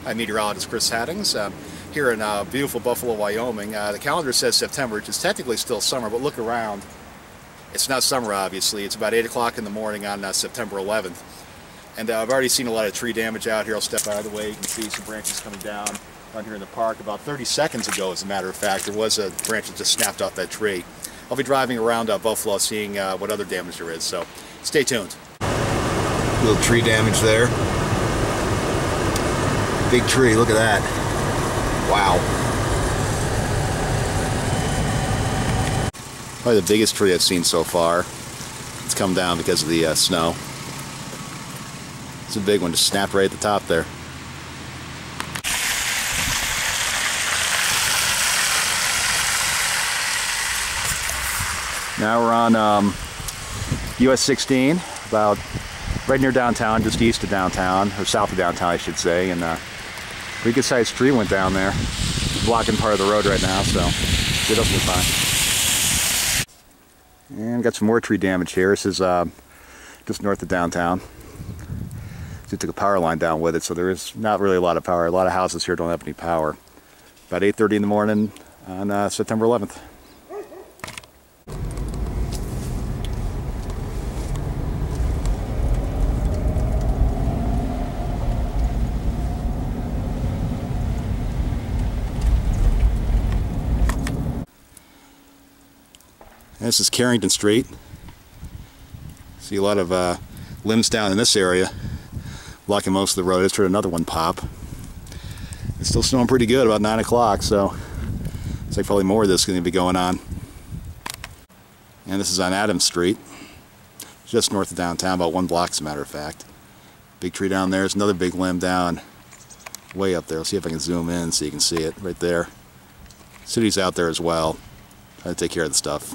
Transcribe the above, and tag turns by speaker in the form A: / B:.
A: I'm meteorologist Chris Haddings here in beautiful Buffalo, Wyoming. The calendar says September, which is technically still summer, but look around. It's not summer, obviously. It's about 8 o'clock in the morning on September 11th. And I've already seen a lot of tree damage out here. I'll step out of the way. You can see some branches coming down around here in the park. About 30 seconds ago, as a matter of fact, there was a branch that just snapped off that tree. I'll be driving around Buffalo seeing what other damage there is, so stay tuned. Little tree damage there. Big tree, look at that. Wow. Probably the biggest tree I've seen so far. It's come down because of the snow. It's a big one, just snapped right at the top there. Now we're on US 16, about right near downtown, just east of downtown, or south of downtown I should say, and pretty good sized tree went down there. Blocking part of the road right now, so it doesn't look fine. And got some more tree damage here. This is just north of downtown. So it took a power line down with it, so there is not really a lot of power. A lot of houses here don't have any power. About 8:30 in the morning on September 11th. This is Carrington Street. See a lot of limbs down in this area, blocking most of the road. I just heard another one pop. It's still snowing pretty good, about 9 o'clock, so it's like probably more of this is going to be going on. And this is on Adams Street, just north of downtown, about 1 block as a matter of fact. Big tree down there. There's another big limb down way up there. Let's see if I can zoom in so you can see it right there. City's out there as well. Try to take care of the stuff.